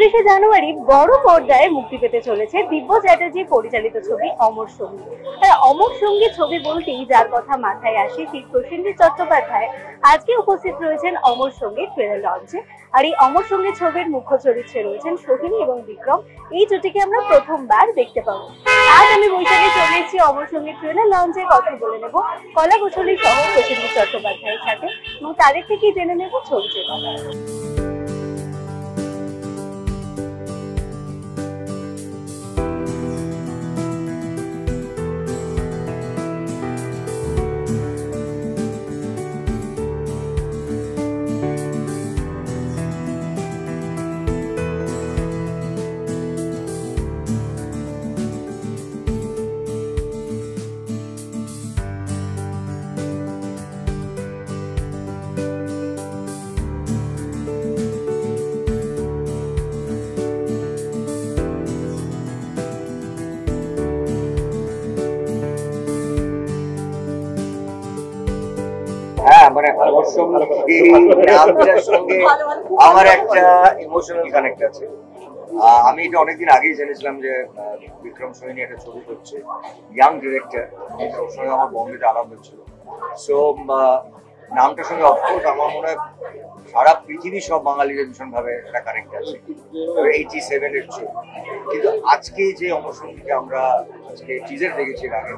29শে জানুয়ারি বড় পর্দায় মুক্তি পেতে চলেছে দিব্য চ্যাটার্জি পরিচালিত ছবি অমর সঙ্গী। অমর সঙ্গী ছবি বলতেই যার কথা মাথায় আসে ঠিক প্রসেনজিৎ চট্টোপাধ্যায় আজকে উপস্থিত রয়েছেন অমর সঙ্গীর ট্রেলার লঞ্চে। আর এই অমর সঙ্গী ছবির মুখ্য চরিত্রে রয়েছেন সোহিনী এবং বিক্রম। এই জুটিকে আমরা প্রথমবার দেখতে পাবো। আজ আমি বৈশাখে চলে এসেছি অমর সঙ্গীর ট্রেলার লঞ্চে কথা বলে নেব কলা কুশলী সহ প্রসেনজিৎ চট্টোপাধ্যায়ের সাথে এবং তাদের থেকেই জেনে নেব ছবিটির কথা। হ্যাঁ, মানে অমর সঙ্গী নামটার সঙ্গে আমার একটা ইমোশনাল কানেক্ট আছে। আমি এটা অনেকদিন আগেই জেনেছিলাম যে বিক্রম সোহিনী একটা ছবি করছে, ইয়াং ডিরেক্টর, ওর সঙ্গে আমার বম্বেতে আলাপ হচ্ছিল। সো নামটার সঙ্গে অফকোর্স আমার মনে হয় সারা পৃথিবী সব বাঙালিদের ভীষণভাবে একটা কানেক্ট আছে। 87 এর ছবি, কিন্তু আজকে যে অমর সঙ্গীকে আমরা আজকে টিজার দেখেছি, আগে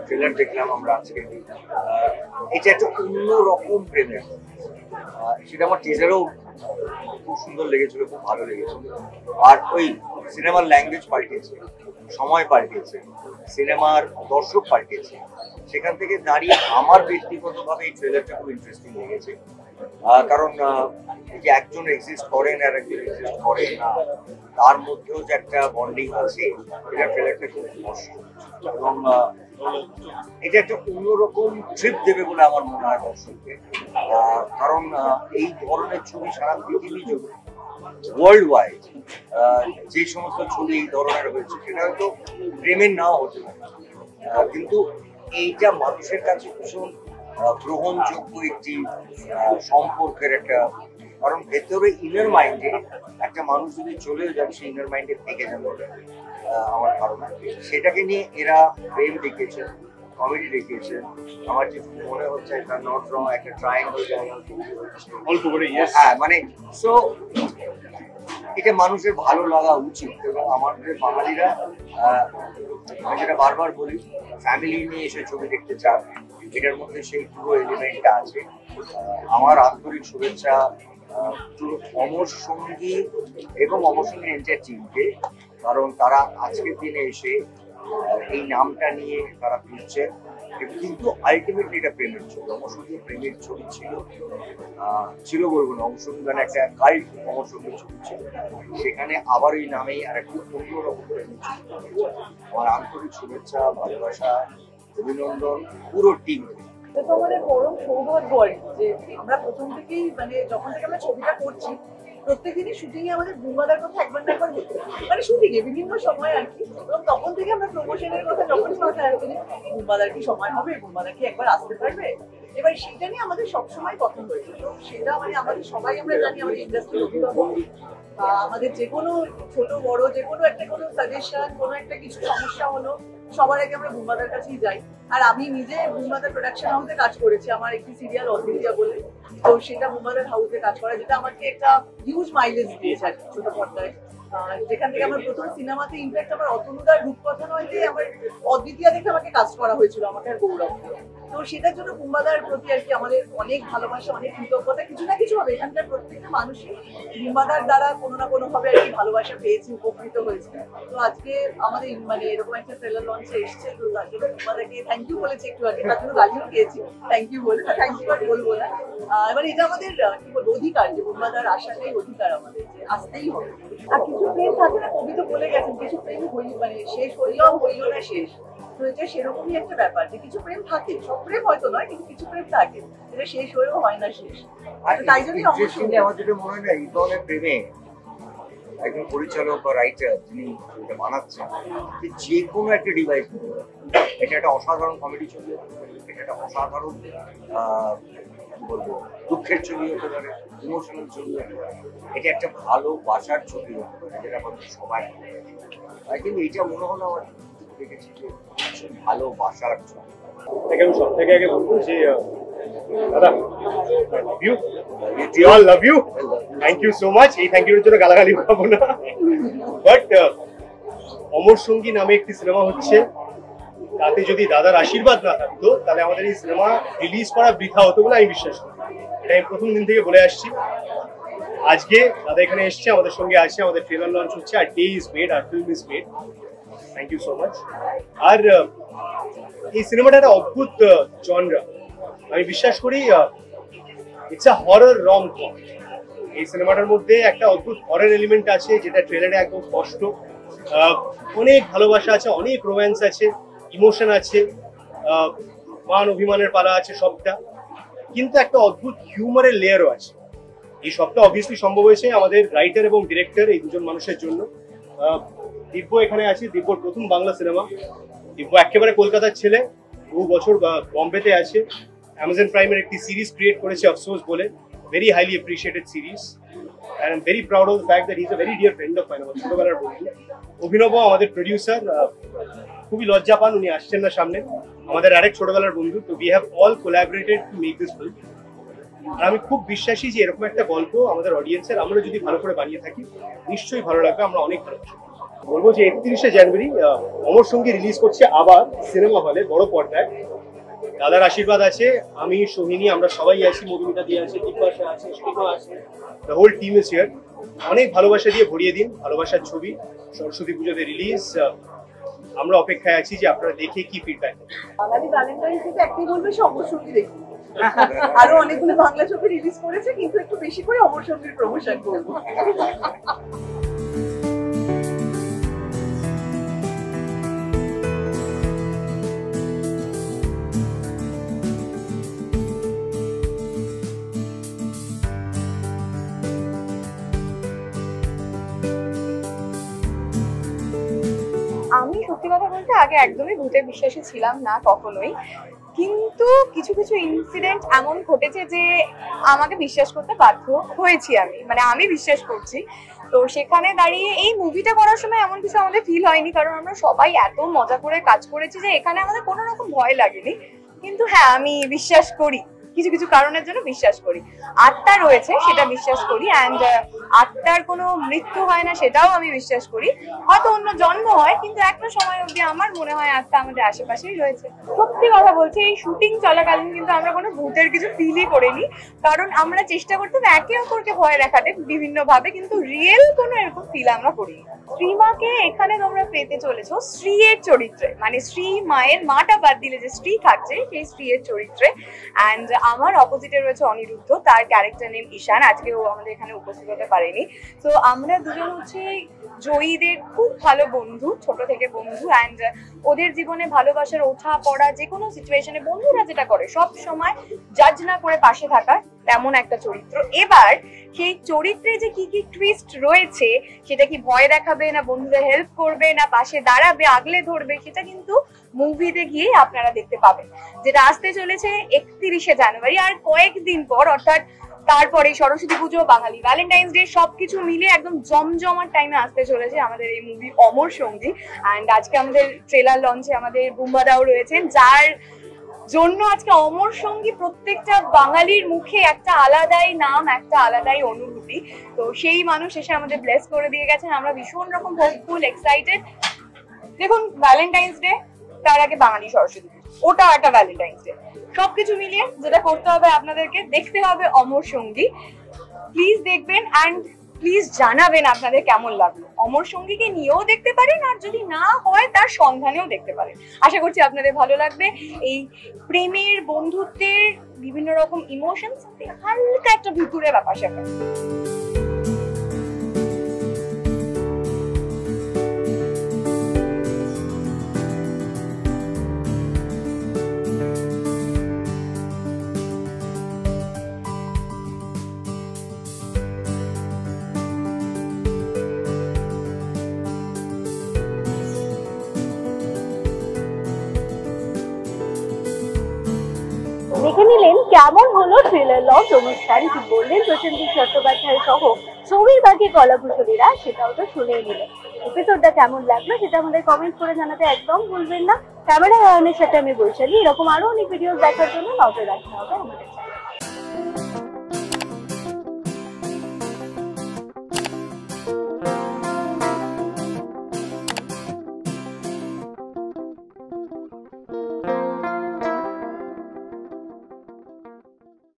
ট্রেলার দেখলাম আমরা আজকে, এটা একটা অন্যরকম প্রেমের। সেটা আমার টিজারেও খুব সুন্দর লেগেছিল, খুব ভালো লেগেছিল। আর ওই সিনেমার ল্যাঙ্গুয়েজ পাল্টেছে, সময় পাল্টেছে, সিনেমার দর্শক পাল্টেছে। সেখান থেকে দাঁড়িয়ে আমার ব্যক্তিগতভাবে এই ট্রেলারটা খুব ইন্টারেস্টিং লেগেছে। কারণ যে একজন এক্সিস্ট করেন আর একজন এক্সিস্ট করেন না, তার মধ্যেও যে একটা বন্ডিং আছে, এটা ট্রেলারটা খুব স্পষ্ট। এবং এটা একটা অন্যরকম ট্রিপ দেবে বলে আমার মনে হয় দর্শককে। কারণ এই ধরনের ছবি সারা পৃথিবী জুড়ে, ওয়ার্ল্ড ওয়াইড যে সমস্ত ছবি এই ধরনের হয়েছে, সেটা হয়তো প্রেমের নাও হতে পারে, কিন্তু এইটা মানুষের কাছে ভীষণ গ্রহণযোগ্য একটি সম্পর্কের একটা। কারণ ভেতরে ইনার মাইন্ডে একটা মানুষ যদি চলেও যান, সেই ইনার মাইন্ডে থেকে যাবে আমার ধারণা। সেটাকে নিয়ে এরা প্রেম দেখিয়েছে, কমেডি দেখিয়েছে। আমার যে মনে হচ্ছে এটা নট রং, একটা ট্রায়াঙ্গল জায়গা অল্প করে। হ্যাঁ, মানে সো এটা মানুষের ভালো লাগা উচিত। এবং আমাদের বাঙালিরা, আমি যেটা বারবার বলি, ফ্যামিলি নিয়ে এসে ছবি দেখতে চান, এটার মধ্যে সেই পুরো এলিমেন্টটা আছে। আমার আন্তরিক শুভেচ্ছা অমর সঙ্গী এবং অমর সঙ্গীর এন্টায়ার টিমকে, কারণ তারা আজকের দিনে এসে এই নামটা নিয়ে তারা ফিরছে। কিন্তু আলটিমেটলি এটা প্রেমের ছবি, অমর সঙ্গী প্রেমের ছবি ছিল বলবো না, অমর সঙ্গী মানে একটা কাল্ট অমর সঙ্গীর ছবি ছিল, সেখানে আবার এই নামেই আর একটু অন্যরকম প্রেমের ছবি। আমার আন্তরিক শুভেচ্ছা, ভালোবাসা, অভিনন্দন পুরো টিম। তো আমাদের পরম সৌভাগ্য আর যে আমরা প্রথম থেকেই, মানে যখন থেকে আমরা ছবিটা করছি, প্রত্যেকদিনই শুটিং এ আমাদের বুমবাদার কথা একবার না একবার হতো, মানে শুটিং এ বিভিন্ন সময় আর কি। এবং তখন থেকে আমরা প্রমোশনের কথা যখনই মাথায় আসবে, বুমবাদার কি সময় হবে, বুমবাদার কি একবার আসতে পারবে, এবার সেটা নিয়ে আমাদের সবসময় কথা হয়েছে। তো সেটা মানে আমাদের সবাই আমরা জানি, আমাদের ইন্ডাস্ট্রির অভিভাবক, আমাদের যে কোনো ছোট বড় যে কোনো একটা কোনো সাজেশন, কোনো একটা কিছু সমস্যা হলো, সবার আগে আমরা বুমবাদার কাছেই যাই। আর আমি নিজে বুমবাদার প্রোডাকশন হাউসে কাজ করেছি, আমার একটি সিরিয়াল অলরেডিয়া বলে, তো সেটা বুমবাদার হাউসে কাজ করা, যেটা আমাকে একটা হিউজ মাইলেজ দিয়েছে আর কি ছোট পর্দায়। যেখান থেকে আমার প্রথম সিনেমাতে ইনফ্যাক্ট আমার অতনুদার রূপকথা নয় যে আমার অদ্বিতীয়া দেখে আমাকে কাজ করা হয়েছিল, আমাকে আর গৌরব। তো সেটার জন্য বুমবাদার প্রতি আর কি আমাদের অনেক ভালোবাসা, অনেক কৃতজ্ঞতা। কিছু না কিছু হবে, এখানকার প্রত্যেকটা মানুষই বুমবাদার দ্বারা কোনো না কোনো ভাবে আর কি ভালোবাসা পেয়েছে, উপকৃত হয়েছে। তো আজকে আমাদের মানে এরকম একটা ট্রেলার লঞ্চে এসছে, তো তার জন্য বুমবাদাকে থ্যাংক ইউ বলেছি একটু আগে, তার জন্য গালিও খেয়েছি থ্যাংক ইউ বলে, থ্যাংক ইউ আর বলবো না। এবার এটা আমাদের কি বলবো অধিকার, যে বুমবাদার আসাটাই অধিকার আমাদের, যে আসতেই হবে। আর কিছু প্রেম থাকে না, কবি তো বলে গেছেন, কিছু প্রেম মানে শেষ হইলেও হইল না শেষ। তো এটা সেরকমই একটা ব্যাপার, যে কিছু প্রেম থাকে, সব প্রেম হয়তো নয়, কিন্তু কিছু প্রেম থাকে যেটা শেষ হয়েও হয় না শেষ। তাই জন্যই অবশ্যই আমার যেটা মনে হয় না, এই ধরনের প্রেমে একজন পরিচালক বা রাইটার যিনি এটা বানাচ্ছেন, যে কোনো একটা ডিভাইস, এটা একটা অসাধারণ কমেডি ছবি, এটা একটা অসাধারণ কি বলবো, দুঃখের ছবি হতে পারে, ইমোশনাল ছবি হতে পারে, এটা একটা ভালোবাসার ছবি হতে পারে, যেটা আমাদের সবাই তাই। কিন্তু এটা মনে হলো আমার দেখেছি যে ভালোবাসার ছবি। আমি সব থেকে আগে বলবো যে দাদা you all love you, thank you so much. এই থ্যাংক ইউর জন্য গালাগালি খাবো না, বাট অমর সঙ্গী নামে একটি সিনেমা হচ্ছে, তাতে যদি দাদার আশীর্বাদ না থাকতো তাহলে আমাদের এই সিনেমা রিলিজ করা বৃথা হতো বলে আমি বিশ্বাস করি। এটা আমি প্রথম দিন থেকে বলে আসছি। আজকে দাদা এখানে এসছে, আমাদের সঙ্গে আছে, আমাদের ট্রেলার লঞ্চ হচ্ছে, আর ডে ইজ মেড, আর film is made. Thank you so much. আর এই সিনেমাটা একটা অদ্ভুত জনরা, আমি বিশ্বাস করি ইটস আ হরর রম কম। এই সিনেমাটার মধ্যে একটা অদ্ভুত হরর এলিমেন্ট আছে, যেটা ট্রেলারে একদম স্পষ্ট। অনেক ভালোবাসা আছে, অনেক রোম্যান্স আছে, ইমোশন আছে, মান অভিমানের পালা আছে সবটা, কিন্তু একটা অদ্ভুত হিউমারের লেয়ারও আছে। এই সবটা অবভিয়াসলি সম্ভব হয়েছে আমাদের রাইটার এবং ডিরেক্টর এই দুজন মানুষের জন্য। দিব্য এখানে আছে, দিব্যর প্রথম বাংলা সিনেমা। দিব্য একেবারে কলকাতার ছেলে, বহু বছর বম্বেতে আছে, অ্যামাজন প্রাইমের একটি সিরিজ ক্রিয়েট করেছে আফসোস বলে, very highly appreciated series, and I am very proud of the fact that he is a very dear friend of mine, আমার ছোটবেলার বন্ধু। অভিনব আমাদের প্রডিউসার, খুবই লজ্জা পান, উনি আসছেন না সামনে, আমাদের আরেক ছোটবেলার বন্ধু। তো we have all collaborated to make this film. আর আমি খুব বিশ্বাসী যে এরকম একটা গল্প আমাদের অডিয়েন্সের আমরা যদি ভালো করে বানিয়ে থাকি নিশ্চয়ই ভালো লাগবে, আমরা অনেক ভালোবাসি। বলবো যে 31শে জানুয়ারি অমর সঙ্গী রিলিজ করছে আবার সিনেমা হলে, বড় পর্দায়। দাদার আশীর্বাদ আছে, আমি, সোহিনী, আমরা সবাই আছি, মধুমিতা দিয়ে আছে, দীপাশা আছে, শ্রীমা আছে, the whole team is here. অনেক ভালোবাসা দিয়ে ভরিয়ে দিন, ভালোবাসার ছবি, সরস্বতী পুজোতে রিলিজ। আমরা অপেক্ষায় আছি যে আপনারা দেখে কি ফিডব্যাক। বাঙালি ভ্যালেন্টাইন্স ডে একটাই বলবে সে অমর সঙ্গী দেখুন। আরো অনেকগুলো বাংলা ছবি রিলিজ করেছে, কিন্তু একটু বেশি করে অমর সঙ্গীর প্রমোশন করবো। আমি সত্যি কথা বলতে আগে একদমই ভূতে বিশ্বাসী ছিলাম না কখনোই, কিন্তু কিছু কিছু ইনসিডেন্ট এমন ঘটেছে যে আমাকে বিশ্বাস করতে বাধ্য হয়েছি আমি, মানে আমি বিশ্বাস করছি। তো সেখানে দাঁড়িয়ে এই মুভিটা করার সময় এমন কিছু আমাদের ফিল হয়নি, কারণ আমরা সবাই এত মজা করে কাজ করেছি যে এখানে আমাদের কোনো রকম ভয় লাগেনি। কিন্তু হ্যাঁ, আমি বিশ্বাস করি, কিছু কিছু কারণের জন্য বিশ্বাস করি। আত্মা রয়েছে সেটা বিশ্বাস করি, অ্যান্ড আত্মার কোনো মৃত্যু হয় না সেটাও আমি বিশ্বাস করি। হয়তো অন্য জন্ম হয়, কিন্তু একটা সময় অবধি আমার মনে হয় আত্মা আমাদের আশেপাশেই রয়েছে। সত্যি কথা বলছি, এই শুটিং চলাকালীন কিন্তু আমরা কোনো ভূতের কিছু ফিলই করিনি, কারণ আমরা চেষ্টা করতাম একে অপরকে ভয় দেখাতে বিভিন্ন ভাবে, কিন্তু রিয়েল কোনো এরকম ফিল আমরা করিনি। শ্রীমাকে এখানে তোমরা পেতে চলেছো স্ত্রীর চরিত্রে, মানে স্ত্রী মায়ের, মাটা বাদ দিলে যে স্ত্রী থাকছে সেই স্ত্রীর চরিত্রে। অ্যান্ড আমার অপোজিটে রয়েছে অনিরুদ্ধ, তার ক্যারেক্টার নেম ঈশান, আজকেও আমাদের এখানে উপস্থিত হতে পারেনি। তো আমরা দুজন হচ্ছে জয়ীদের খুব ভালো বন্ধু, ছোট থেকে বন্ধু, অ্যান্ড ওদের জীবনে ভালোবাসার ওঠা পড়া যে কোনো সিচুয়েশনে বন্ধুরা যেটা করে সব সময় জাজ না করে পাশে থাকা, তেমন একটা চরিত্র। এবার সেই চরিত্রে যে কি কি টুইস্ট রয়েছে, সেটা কি ভয় দেখাবে না বন্ধুদের হেল্প করবে না পাশে দাঁড়াবে আগলে ধরবে, সেটা কিন্তু মুভিতে গিয়ে আপনারা দেখতে পাবেন, যেটা আসতে চলেছে 31শে জানুয়ারি। আর কয়েকদিন পর, অর্থাৎ তারপরে সরস্বতী পুজো, বাঙালি ভ্যালেন্টাইন্স ডে, সবকিছু মিলে একদম জমজমার টাইমে আসতে চলেছে আমাদের এই মুভি অমর সঙ্গী। অ্যান্ড আজকে আমাদের ট্রেলার লঞ্চে আমাদের বুম্বাদাও রয়েছেন, যার জন্য আজকে অমর সঙ্গী প্রত্যেকটা বাঙালির মুখে একটা আলাদাই নাম, একটা আলাদাই অনুভূতি। তো সেই মানুষ এসে আমাদের ব্লেস করে দিয়ে গেছেন, আমরা ভীষণ রকম হোপফুল, এক্সাইটেড। দেখুন, ভ্যালেন্টাইন্স ডে, তার আগে বাঙালি সরস্বতী পুজো, ওটাও একটা ভ্যালেন্টাইন্স ডে, সবকিছু মিলিয়ে যেটা করতে হবে আপনাদেরকে, দেখতে হবে অমর সঙ্গী। প্লিজ দেখবেন, অ্যান্ড প্লিজ জানাবেন আপনাদের কেমন লাগলো। অমর সঙ্গীকে নিয়েও দেখতে পারেন, আর যদি না হয় তার সন্ধানেও দেখতে পারেন। আশা করছি আপনাদের ভালো লাগবে। এই প্রেমের, বন্ধুত্বের বিভিন্ন রকম ইমোশন, হালকা একটা ভিতরে ব্যাপার স্যাপার। দেখে দেখে নিলেন কেমন হলো থ্রিলার লঞ্চ অনুষ্ঠান, কি বললেন প্রসেনজিৎ চট্টোপাধ্যায় সহ ছবির বাকি কলাকুশলীরা, সেটাও তো শুনেই নিলেন। এপিসোডটা কেমন লাগলো সেটা আমাদের কমেন্ট করে জানাতে একদম ভুলবেন না। ক্যামেরা আয়নের সাথে আমি বৈশালী। এরকম আরো অনেক ভিডিও দেখার জন্য নজর রাখতে হবে আমাদের।